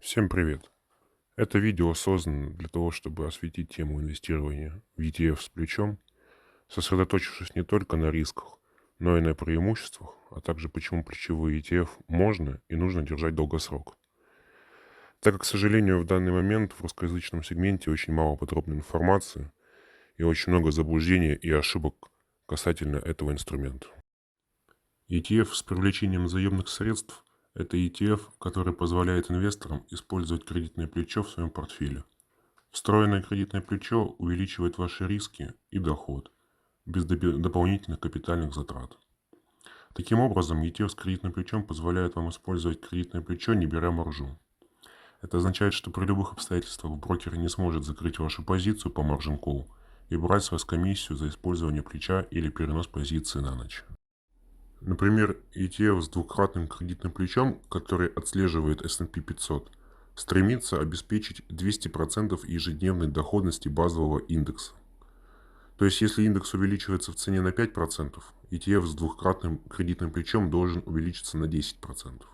Всем привет! Это видео создано для того, чтобы осветить тему инвестирования в ETF с плечом, сосредоточившись не только на рисках, но и на преимуществах, а также почему плечевые ETF можно и нужно держать в долгосрок. Так как, к сожалению, в данный момент в русскоязычном сегменте очень мало подробной информации и очень много заблуждений и ошибок касательно этого инструмента. ETF с привлечением заемных средств – это ETF, который позволяет инвесторам использовать кредитное плечо в своем портфеле. Встроенное кредитное плечо увеличивает ваши риски и доход без дополнительных капитальных затрат. Таким образом, ETF с кредитным плечом позволяет вам использовать кредитное плечо, не беря маржу. Это означает, что при любых обстоятельствах брокер не сможет закрыть вашу позицию по маржин call и брать с вас комиссию за использование плеча или перенос позиции на ночь. Например, ETF с двукратным кредитным плечом, который отслеживает S&P 500, стремится обеспечить 200% ежедневной доходности базового индекса. То есть, если индекс увеличивается в цене на 5%, ETF с двукратным кредитным плечом должен увеличиться на 10%.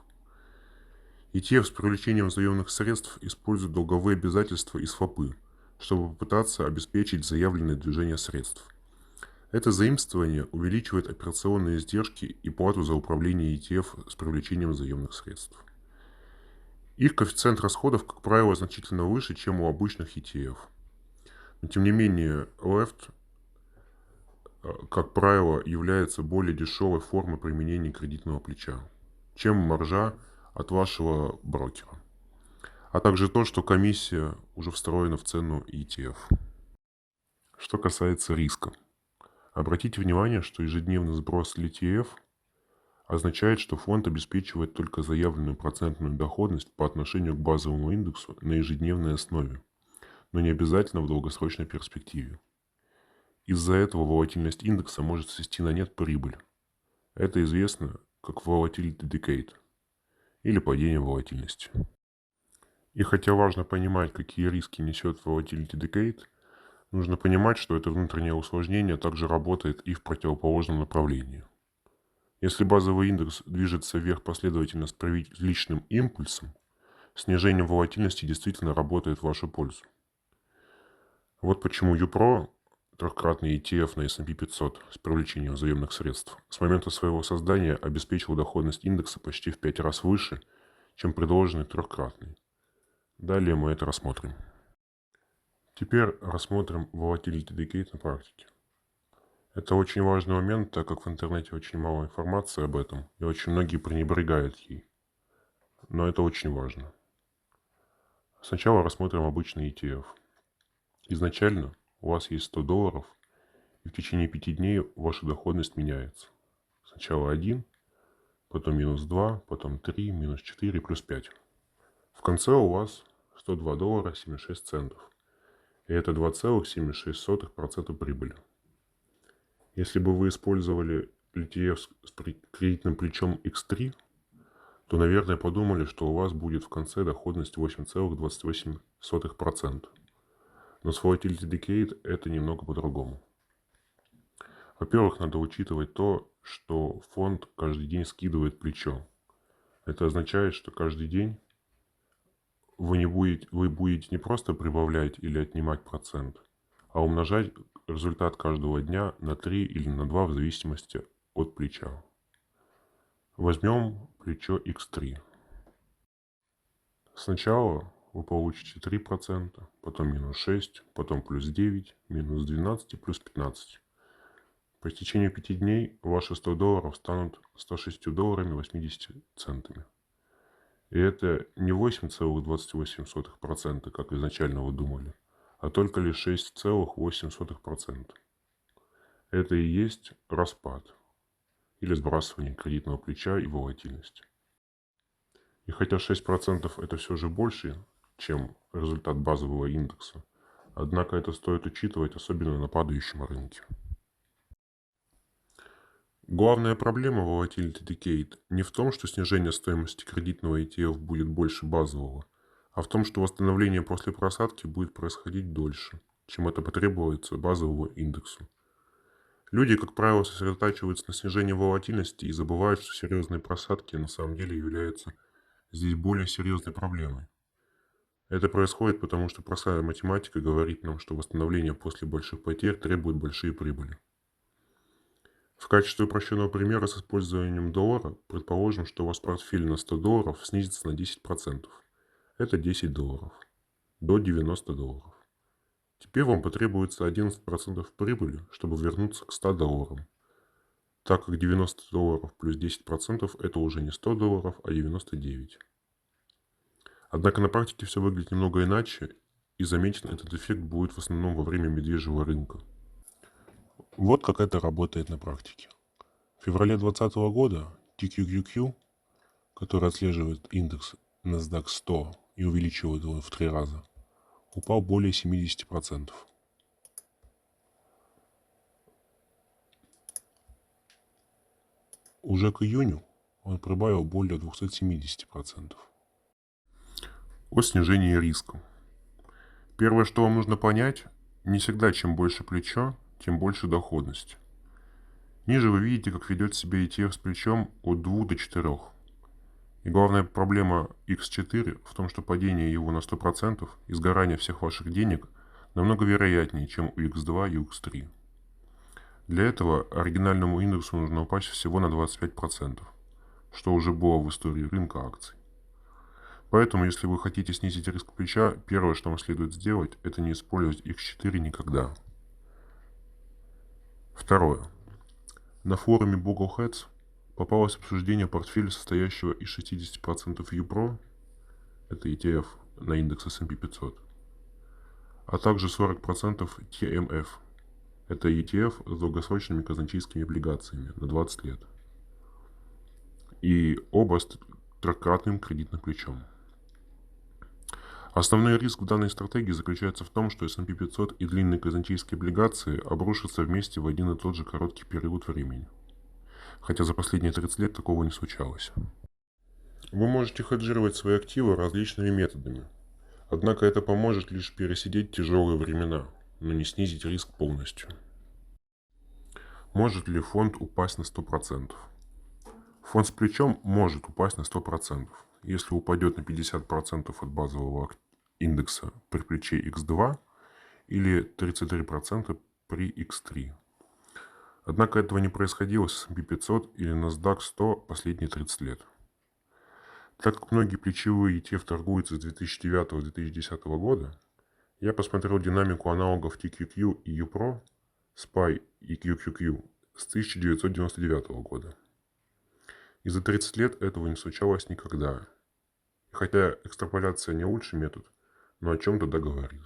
ETF с привлечением заемных средств использует долговые обязательства и свопы, чтобы попытаться обеспечить заявленное движение средств. Это заимствование увеличивает операционные издержки и плату за управление ETF с привлечением заемных средств. Их коэффициент расходов, как правило, значительно выше, чем у обычных ETF. Но тем не менее, Left, как правило, является более дешевой формой применения кредитного плеча, чем маржа от вашего брокера. А также то, что комиссия уже встроена в цену ETF. Что касается риска. Обратите внимание, что ежедневный сброс ETF означает, что фонд обеспечивает только заявленную процентную доходность по отношению к базовому индексу на ежедневной основе, но не обязательно в долгосрочной перспективе. Из-за этого волатильность индекса может свести на нет прибыль. Это известно как volatility decay или падение волатильности. И хотя важно понимать, какие риски несет volatility decay, нужно понимать, что это внутреннее усложнение также работает и в противоположном направлении. Если базовый индекс движется вверх последовательно с приличным импульсом, снижение волатильности действительно работает в вашу пользу. Вот почему UPRO, трехкратный ETF на S&P 500 с привлечением заемных средств, с момента своего создания обеспечил доходность индекса почти в 5 раз выше, чем предложенный трехкратный. Далее мы это рассмотрим. Теперь рассмотрим volatility decay на практике. Это очень важный момент, так как в интернете очень мало информации об этом, и очень многие пренебрегают ей. Но это очень важно. Сначала рассмотрим обычный ETF. Изначально у вас есть $100, и в течение 5 дней ваша доходность меняется. Сначала 1, потом минус 2, потом 3, минус 4, плюс 5. В конце у вас $102 76 центов. И это 2,76% прибыли. Если бы вы использовали ETF с кредитным плечом X3, то, наверное, подумали, что у вас будет в конце доходность 8,28%. Но с Volatility Decade это немного по-другому. Во-первых, надо учитывать то, что фонд каждый день скидывает плечо. Это означает, что каждый день вы будете не просто прибавлять или отнимать процент, а умножать результат каждого дня на 3 или на 2 в зависимости от плеча. Возьмем плечо X3. Сначала вы получите 3%, потом минус 6, потом плюс 9, минус 12 и плюс 15. По истечению 5 дней ваши $100 станут $106 80 центами. И это не 8,28%, как изначально вы думали, а только лишь 6,8%. Это и есть распад или сбрасывание кредитного плеча и волатильность. И хотя 6% это все же больше, чем результат базового индекса, однако это стоит учитывать, особенно на падающем рынке. Главная проблема Volatility Decade не в том, что снижение стоимости кредитного ETF будет больше базового, а в том, что восстановление после просадки будет происходить дольше, чем это потребуется базовому индексу. Люди, как правило, сосредотачиваются на снижении волатильности и забывают, что серьезные просадки на самом деле являются здесь более серьезной проблемой. Это происходит потому, что простая математика говорит нам, что восстановление после больших потерь требует большие прибыли. В качестве упрощенного примера с использованием доллара предположим, что ваш портфель на $100 снизится на 10%. Это $10 до $90. Теперь вам потребуется 11% прибыли, чтобы вернуться к $100, так как $90 плюс 10% это уже не $100, а 99. Однако на практике все выглядит немного иначе, и заметен этот эффект будет в основном во время медвежьего рынка. Вот как это работает на практике. В феврале 2020 года TQQQ, который отслеживает индекс NASDAQ 100 и увеличивает его в 3 раза, упал более 70%. Уже к июню он прибавил более 270%. О снижении риска. Первое, что вам нужно понять, не всегда чем больше плечо, тем больше доходность. Ниже вы видите, как ведет себя ETF с плечом от 2 до 4. И главная проблема X4 в том, что падение его на 100% и сгорание всех ваших денег намного вероятнее, чем у X2 и X3. Для этого оригинальному индексу нужно упасть всего на 25%, что уже было в истории рынка акций. Поэтому, если вы хотите снизить риск плеча, первое, что вам следует сделать, это не использовать X4 никогда. Второе. На форуме Bogleheads попалось обсуждение портфеля, состоящего из 60% UPRO, это ETF на индекс S&P 500, а также 40% TMF, это ETF с долгосрочными казначейскими облигациями на 20 лет. И оба с трехкратным кредитным плечом. Основной риск в данной стратегии заключается в том, что S&P 500 и длинные казначейские облигации обрушатся вместе в один и тот же короткий период времени. Хотя за последние 30 лет такого не случалось. Вы можете хеджировать свои активы различными методами. Однако это поможет лишь пересидеть тяжелые времена, но не снизить риск полностью. Может ли фонд упасть на 100%? Фонд с плечом может упасть на 100%, если упадет на 50% от базового индекса при плече X2 или 33% при X3. Однако этого не происходило с S&P 500 или NASDAQ 100 последние 30 лет. Так как многие плечевые ETF торгуются с 2009-2010 года, я посмотрел динамику аналогов TQQ и UPRO, SPY и QQQ с 1999 года. И за 30 лет этого не случалось никогда. Хотя экстраполяция не лучший метод, но о чем-то договорит.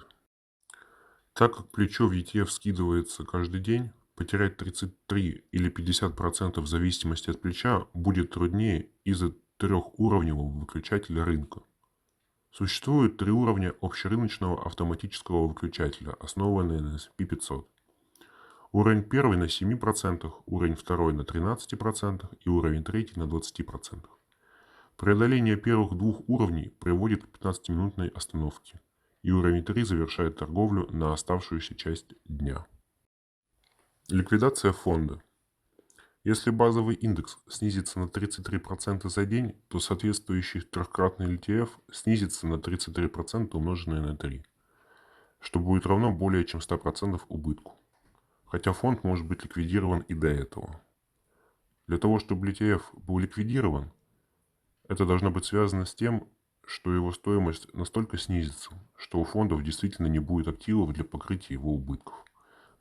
Так как плечо в ETF скидывается каждый день, потерять 33 или 50% в зависимости от плеча будет труднее из-за трехуровневого выключателя рынка. Существует 3 уровня общерыночного автоматического выключателя, основанные на S&P 500. Уровень 1 на 7%, уровень 2 на 13% и уровень 3 на 20%. Преодоление первых 2 уровней приводит к 15-минутной остановке, и уровень 3 завершает торговлю на оставшуюся часть дня. Ликвидация фонда. Если базовый индекс снизится на 33% за день, то соответствующий трехкратный ETF снизится на 33% умноженное на 3, что будет равно более чем 100% убытку. Хотя фонд может быть ликвидирован и до этого. Для того, чтобы ETF был ликвидирован, это должно быть связано с тем, что его стоимость настолько снизится, что у фондов действительно не будет активов для покрытия его убытков,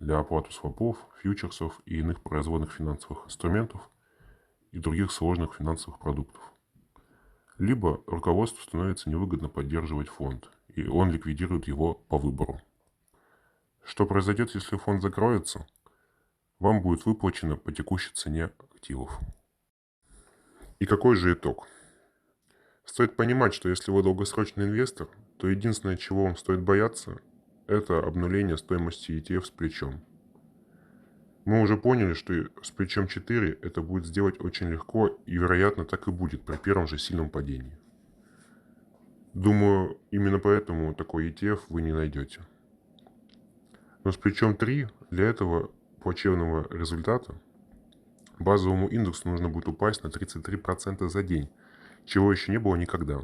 для оплаты свопов, фьючерсов и иных производных финансовых инструментов и других сложных финансовых продуктов. Либо руководству становится невыгодно поддерживать фонд, и он ликвидирует его по выбору. Что произойдет, если фонд закроется? Вам будет выплачено по текущей цене активов. И какой же итог? Стоит понимать, что если вы долгосрочный инвестор, то единственное, чего вам стоит бояться, это обнуление стоимости ETF с плечом. Мы уже поняли, что с плечом 4 это будет сделать очень легко и, вероятно, так и будет при первом же сильном падении. Думаю, именно поэтому такой ETF вы не найдете. Но с плечом 3 для этого плачевного результата базовому индексу нужно будет упасть на 33% за день, чего еще не было никогда.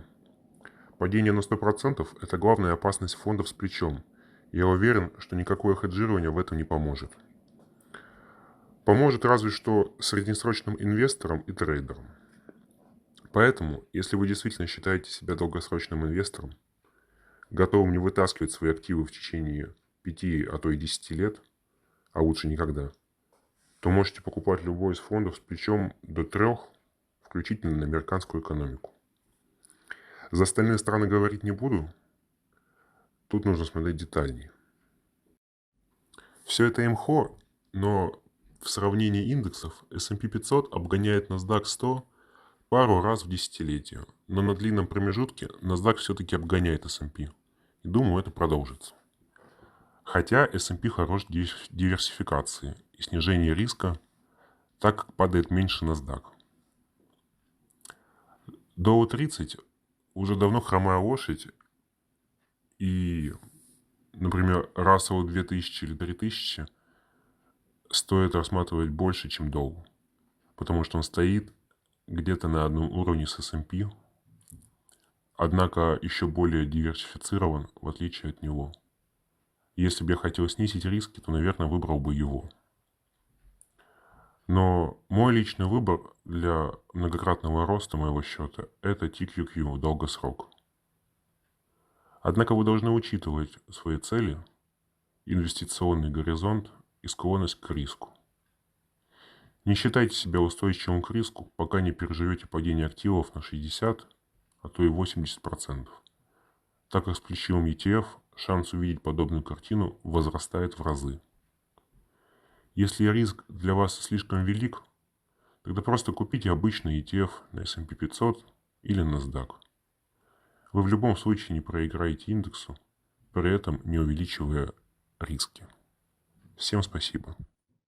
Падение на 100% – это главная опасность фондов с плечом. Я уверен, что никакое хеджирование в этом не поможет. Поможет разве что среднесрочным инвесторам и трейдерам. Поэтому, если вы действительно считаете себя долгосрочным инвестором, готовым не вытаскивать свои активы в течение 5, а то и 10 лет, а лучше никогда, то можете покупать любой из фондов с плечом до 3, включительно на американскую экономику. За остальные страны говорить не буду, тут нужно смотреть детальнее. Все это имхо, но в сравнении индексов S&P 500 обгоняет NASDAQ 100 пару раз в десятилетие, но на длинном промежутке NASDAQ все-таки обгоняет S&P. И думаю, это продолжится. Хотя S&P хорош в диверсификации и снижении риска, так как падает меньше NASDAQ. Dow 30 уже давно хромая лошадь, и, например, Russell 2000 или 3000 стоит рассматривать больше, чем Dow, потому что он стоит где-то на одном уровне с S&P, однако еще более диверсифицирован, в отличие от него. Если бы я хотел снизить риски, то, наверное, выбрал бы его. Но мой личный выбор для многократного роста моего счета – это TQQ, долгосрок. Однако вы должны учитывать свои цели, инвестиционный горизонт и склонность к риску. Не считайте себя устойчивым к риску, пока не переживете падение активов на 60, а то и 80%. Так как с плечевым ETF шанс увидеть подобную картину возрастает в разы. Если риск для вас слишком велик, тогда просто купите обычный ETF на S&P 500 или NASDAQ. Вы в любом случае не проиграете индексу, при этом не увеличивая риски. Всем спасибо.